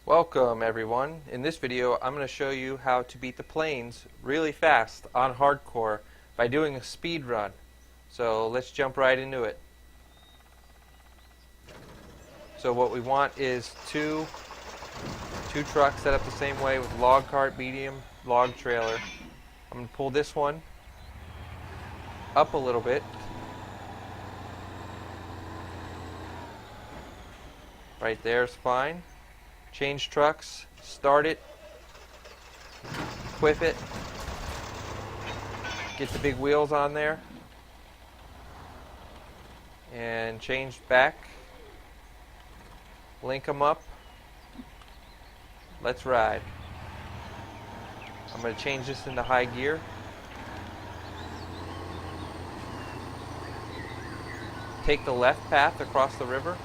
Welcome everyone. In this video I'm going to show you how to beat the planes really fast on hardcore by doing a speed run. So let's jump right into it. So what we want is two trucks set up the same way with log cart, medium, log trailer. I'm going to pull this one up a little bit. Right there is fine. Change trucks, start it, whip it, get the big wheels on there, and change back, link them up, let's ride. I'm going to change this into high gear. Take the left path across the river.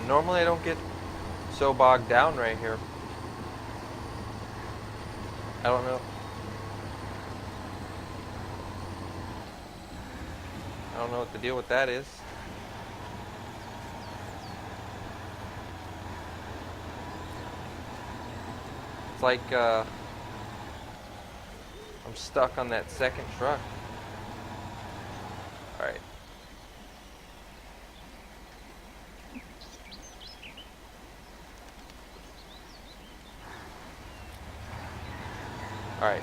Normally I don't get so bogged down right here. I don't know. I don't know what the deal with that is. It's like I'm stuck on that second truck. Alright. Alright,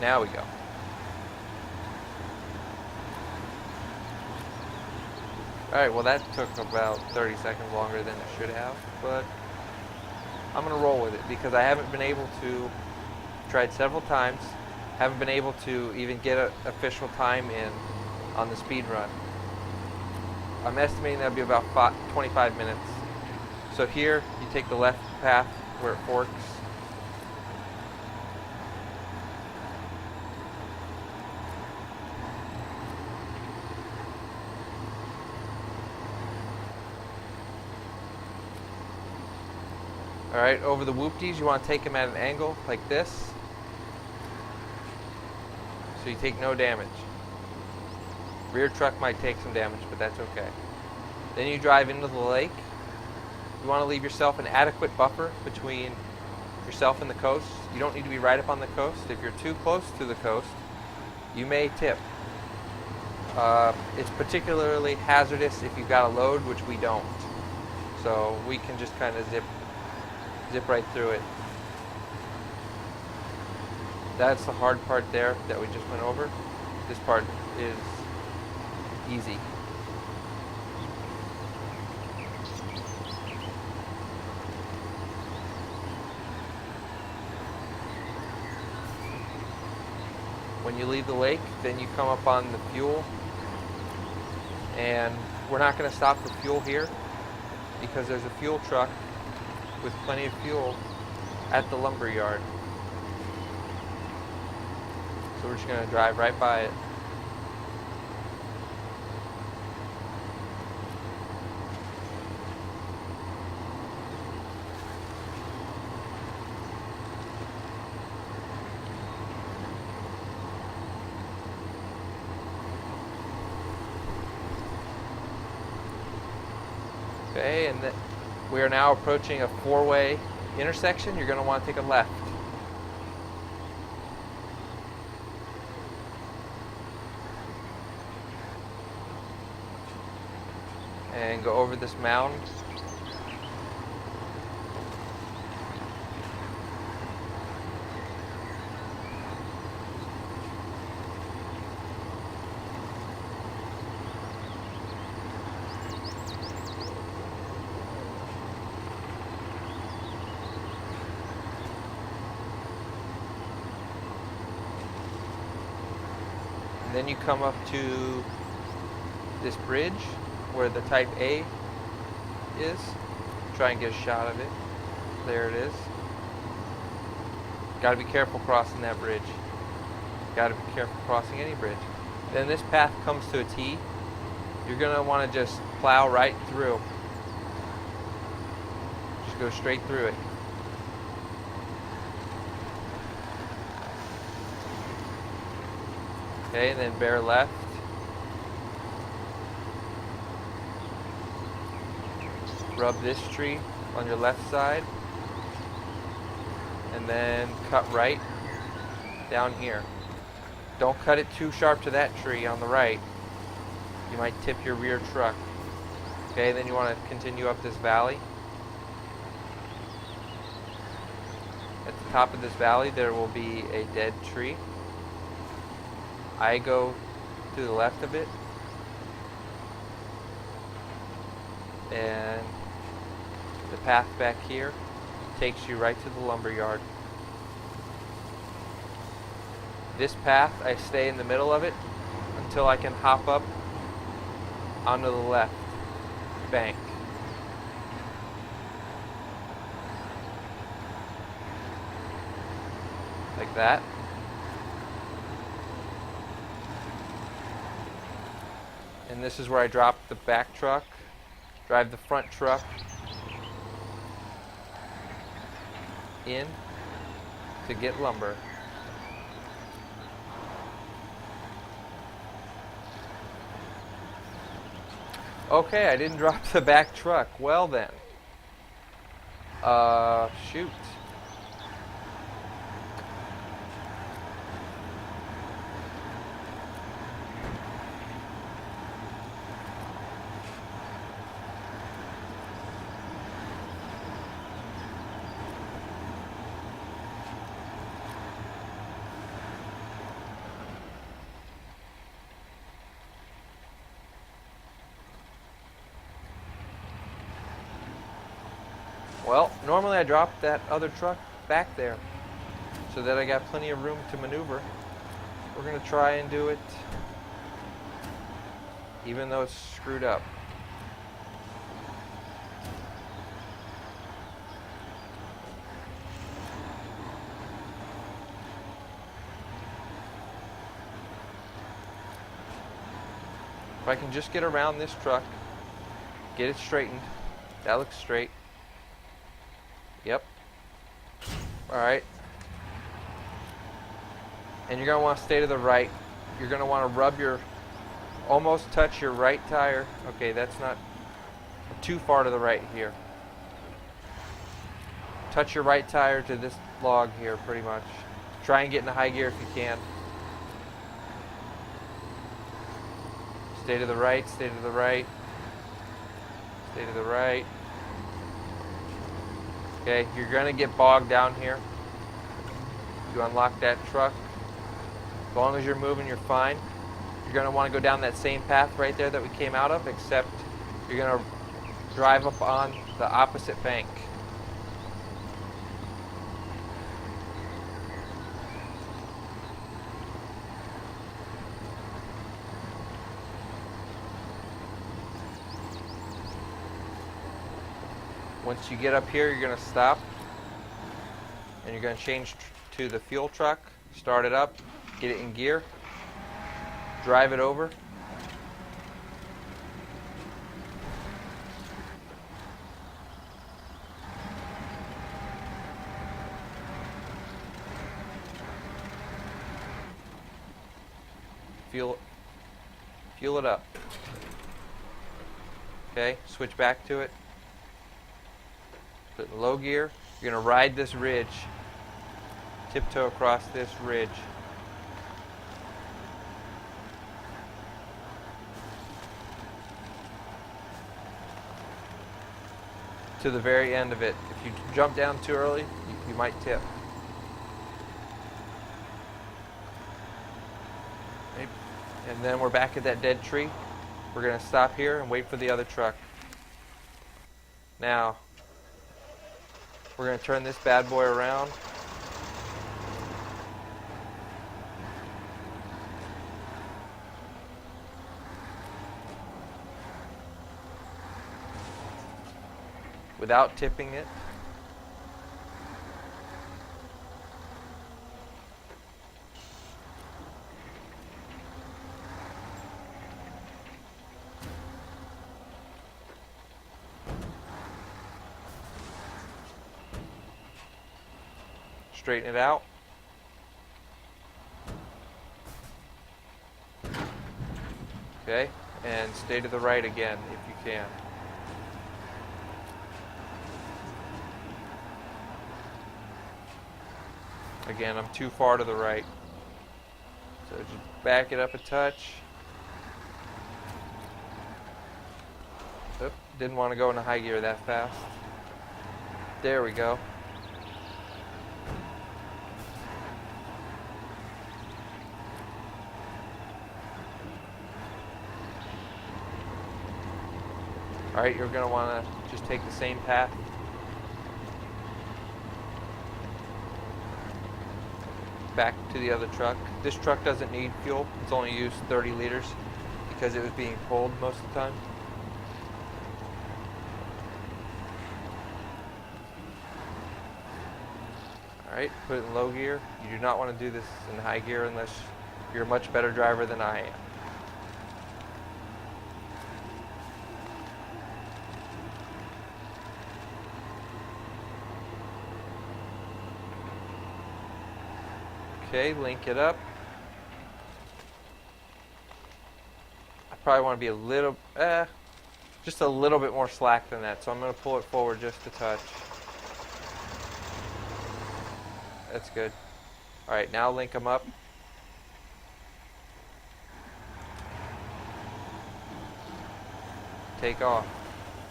now we go. Alright, well that took about 30 seconds longer than it should have, but I'm going to roll with it because I haven't been able to, tried several times, haven't been able to even get an official time in on the speed run. I'm estimating that'll be about 25 minutes. So here, you take the left path where it forks. Alright, over the whoopties, you want to take them at an angle like this, so you take no damage. Rear truck might take some damage, but that's okay. Then you drive into the lake. You want to leave yourself an adequate buffer between yourself and the coast. You don't need to be right up on the coast. If you're too close to the coast, you may tip. It's particularly hazardous if you've got a load, which we don't. So we can just kind of zip right through it. That's the hard part there that we just went over. This part is easy. When you leave the lake, then you come up on the fuel, and we're not going to stop for fuel here because there's a fuel truck with plenty of fuel at the lumber yard. So we're just going to drive right by it. Okay, and we are now approaching a four-way intersection. You're going to want to take a left. And go over this mound. And then you come up to this bridge where the Type A is. Try and get a shot of it. There it is. Got to be careful crossing that bridge. Got to be careful crossing any bridge. Then this path comes to a T, You're going to want to just plow right through. Just go straight through it. Okay, and then bear left. Rub this tree on your left side. And then cut right down here. Don't cut it too sharp to that tree on the right. You might tip your rear truck. Okay, then you want to continue up this valley. At the top of this valley there will be a dead tree. I go to the left of it, and the path back here takes you right to the lumber yard. This path, I stay in the middle of it until I can hop up onto the left bank. Like that. And this is where I drop the back truck, drive the front truck in to get lumber. Okay, I didn't drop the back truck. Well then. Shoot. Well, normally I drop that other truck back there so that I got plenty of room to maneuver. We're going to try and do it even though it's screwed up. If I can just get around this truck, get it straightened, that looks straight. Yep. Alright. And you're going to want to stay to the right. You're going to want to rub almost touch your right tire. Okay, that's not too far to the right here. Touch your right tire to this log here pretty much. Try and get into high gear if you can. Stay to the right, stay to the right. Stay to the right. Okay, you're going to get bogged down here. You unlock that truck. As long as you're moving, you're fine. You're going to want to go down that same path right there that we came out of, except you're going to drive up on the opposite bank. Once you get up here, you're going to stop and you're going to change to the fuel truck, start it up, get it in gear, drive it over. Fuel it up. Okay, switch back to it. Put it in low gear. You're going to ride this ridge. Tiptoe across this ridge. To the very end of it. If you jump down too early, you might tip. And then we're back at that dead tree. We're going to stop here and wait for the other truck. Now, we're going to turn this bad boy around. Without tipping it. Straighten it out. Okay, and stay to the right again if you can. Again, I'm too far to the right. So just back it up a touch. Oop, didn't want to go into high gear that fast. There we go. Alright, you're going to want to just take the same path. Back to the other truck. This truck doesn't need fuel. It's only used 30 liters because it was being pulled most of the time. Alright, put it in low gear. You do not want to do this in high gear unless you're a much better driver than I am. Okay, link it up. I probably want to be a little, just a little bit more slack than that. So I'm going to pull it forward just a touch. That's good. All right, now link them up. Take off.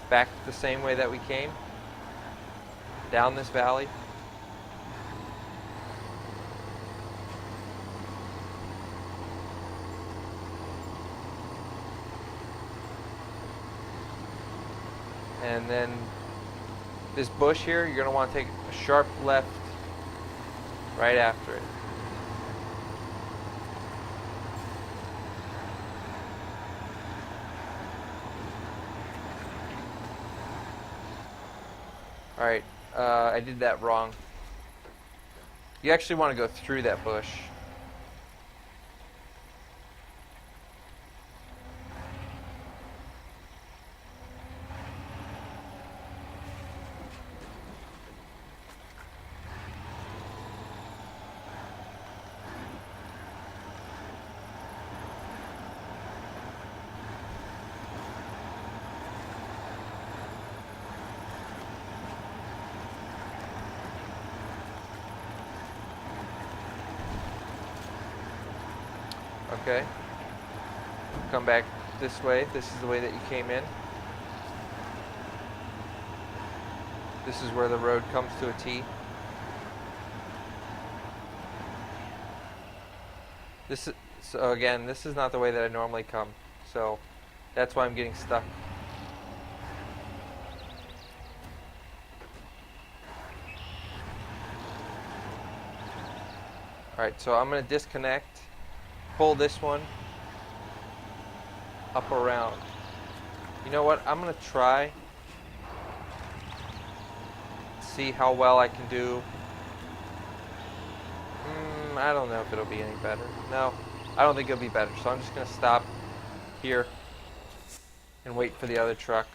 Back the same way that we came. Down this valley. And then this bush here, you're going to want to take a sharp left right after it. Alright, I did that wrong. You actually want to go through that bush. Okay. Come back this way. This is the way that you came in. This is where the road comes to a T. So again, this is not the way that I normally come. So that's why I'm getting stuck. Alright, so I'm going to disconnect. Pull this one up around. You know what? I'm going to try. See how well I can do. I don't know if it'll be any better. No, I don't think it'll be better. So I'm just going to stop here and wait for the other truck.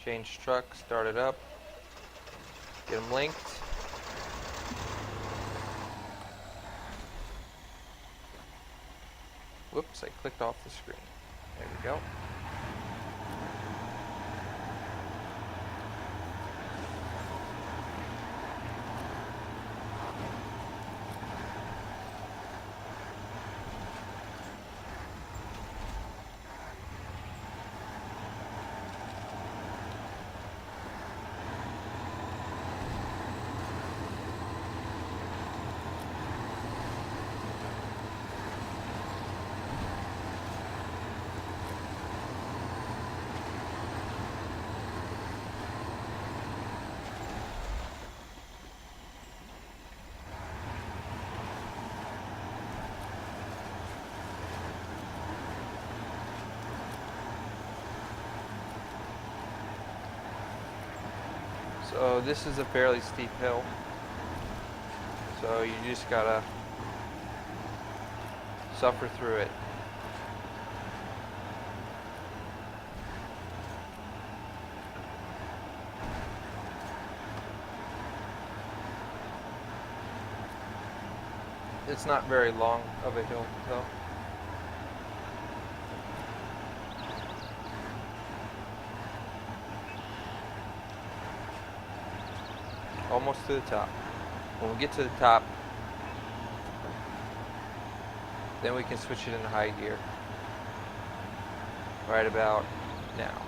Change truck, start it up, get them linked. Whoops, I clicked off the screen. There we go. So this is a fairly steep hill. So you just gotta suffer through it. It's not very long of a hill though. Almost to the top. When we get to the top, then we can switch it into high gear. Right about now.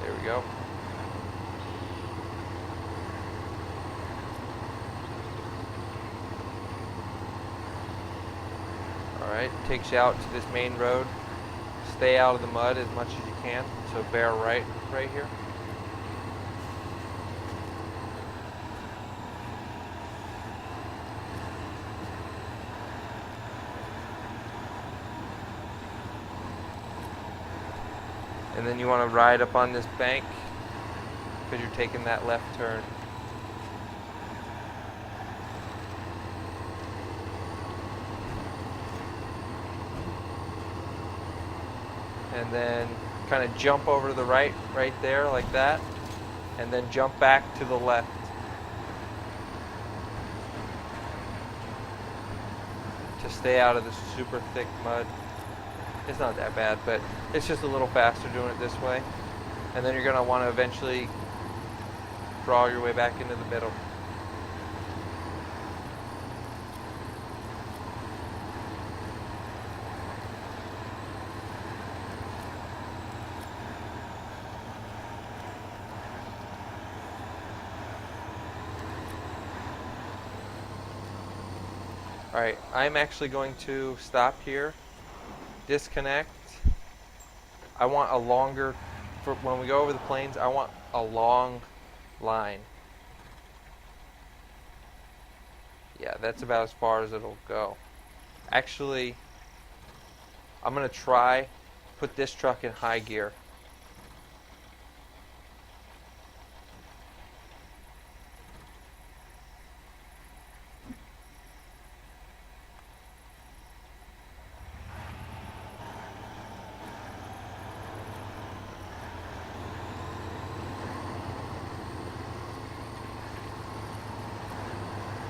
There we go. Alright, takes you out to this main road. Stay out of the mud as much as you can. So bear right here. And then you want to ride up on this bank because you're taking that left turn. And then kind of jump over to the right there like that, and then jump back to the left. To stay out of the super thick mud. It's not that bad, but it's just a little faster doing it this way. And then you're going to want to eventually crawl your way back into the middle. Alright, I'm actually going to stop here. Disconnect. I want a longer, for when we go over the plains, I want a long line. Yeah, that's about as far as it'll go. Actually, I'm going to try put this truck in high gear.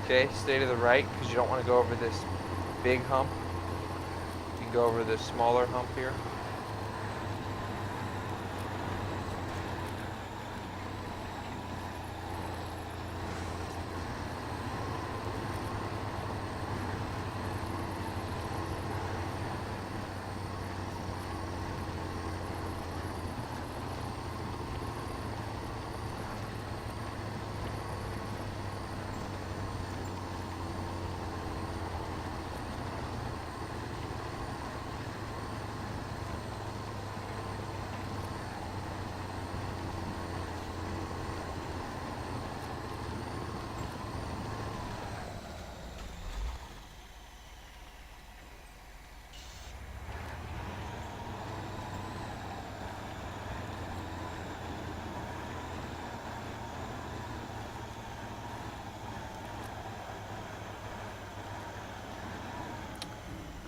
Okay, stay to the right because you don't want to go over this big hump. You can go over this smaller hump here.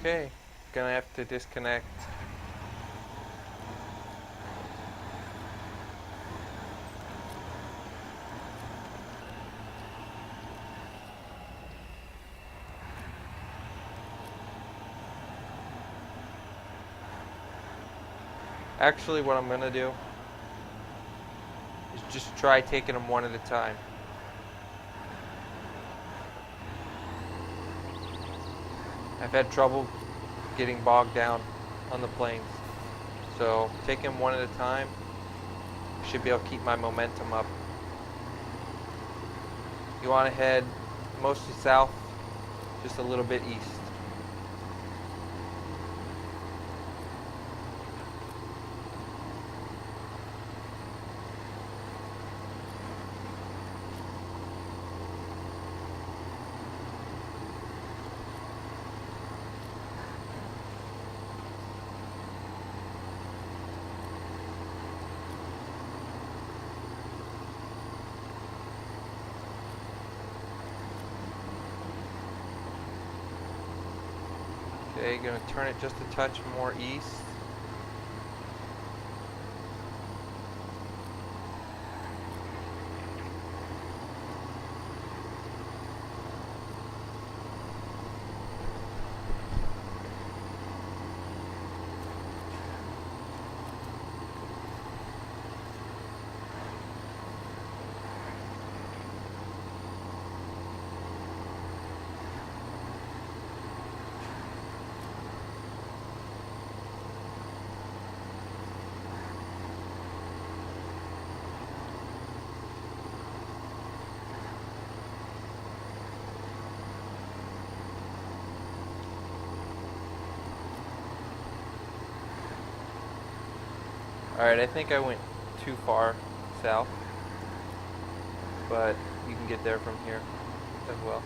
Okay, gonna have to disconnect. Actually, what I'm gonna do is just try taking them one at a time. I've had trouble getting bogged down on the plains. So take them one at a time. Should be able to keep my momentum up. You want to head mostly south, just a little bit east. Okay, gonna turn it just a touch more east. Alright, I think I went too far south, but you can get there from here as well.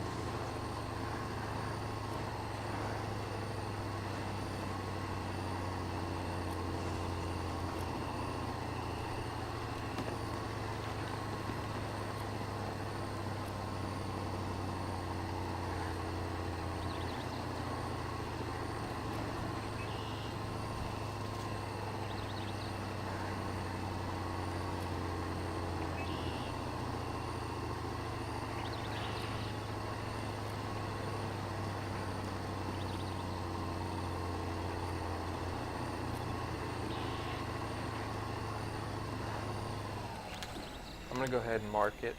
I'm gonna go ahead and mark it.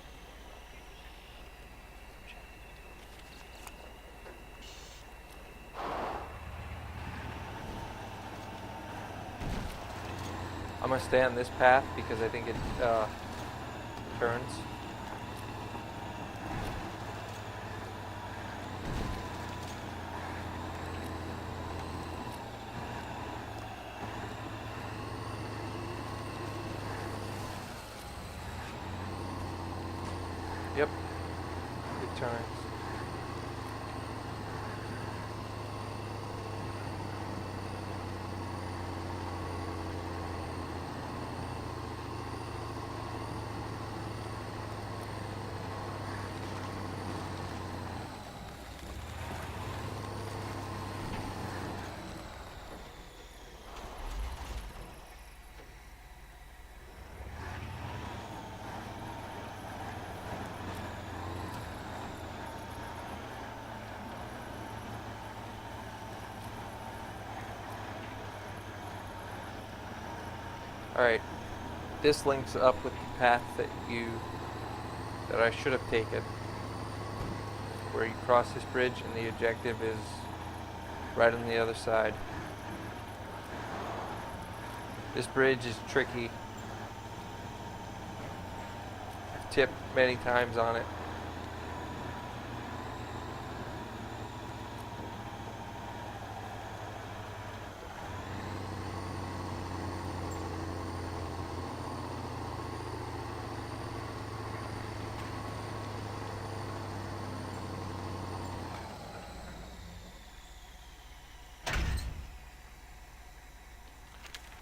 I'm gonna stay on this path because I think it turns. Yep, it turns. Alright, this links up with the path that I should have taken, where you cross this bridge and the objective is right on the other side. This bridge is tricky. I've tipped many times on it.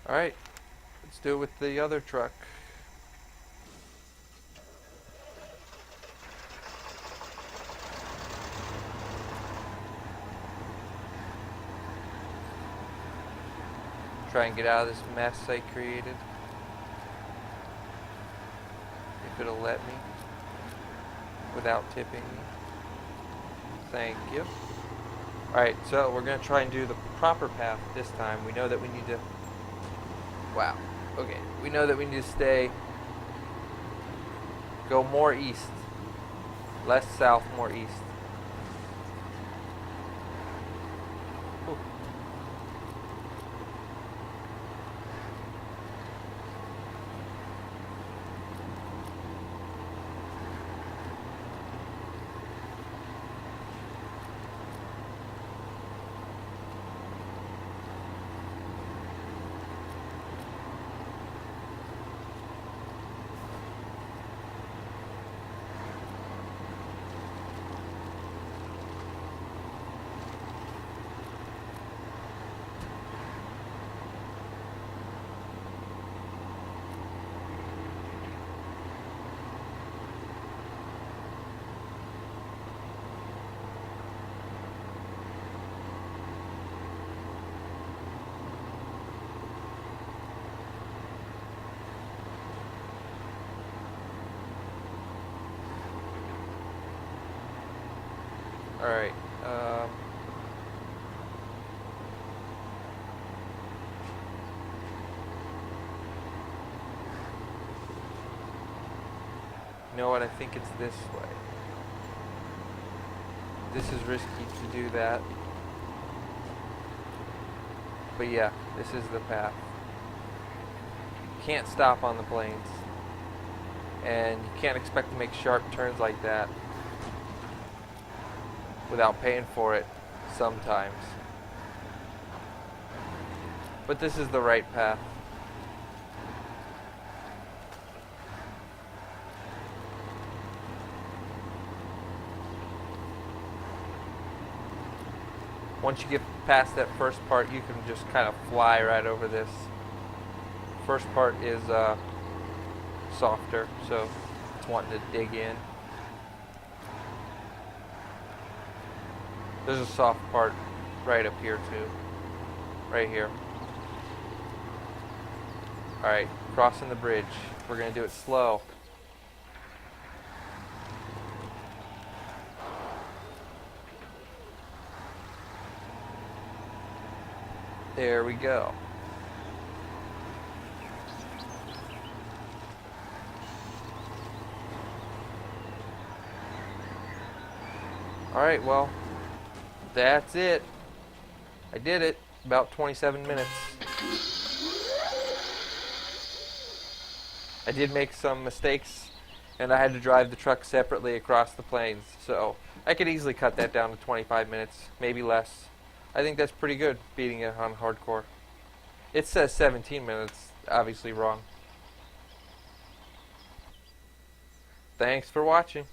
Alright, let's do it with the other truck. Try and get out of this mess I created. If it'll let me. Without tipping me. Thank you. Alright, so we're going to try and do the proper path this time. We know that we need to... Wow. Okay. We know that we need to go more east. Less south, more east. Ooh. Alright. You know what? I think it's this way. This is risky to do that. But yeah, this is the path. You can't stop on the plains. And you can't expect to make sharp turns like that without paying for it sometimes. But this is the right path. Once you get past that first part, you can just kind of fly right over this. First part is softer, so it's wanting to dig in. There's a soft part right up here too. Right here. Alright, crossing the bridge. We're going to do it slow. There we go. Alright, well, that's it. I did it. About 27 minutes. I did make some mistakes, and I had to drive the truck separately across the plains, so I could easily cut that down to 25 minutes, maybe less. I think that's pretty good, beating it on hardcore. It says 17 minutes, obviously wrong. Thanks for watching.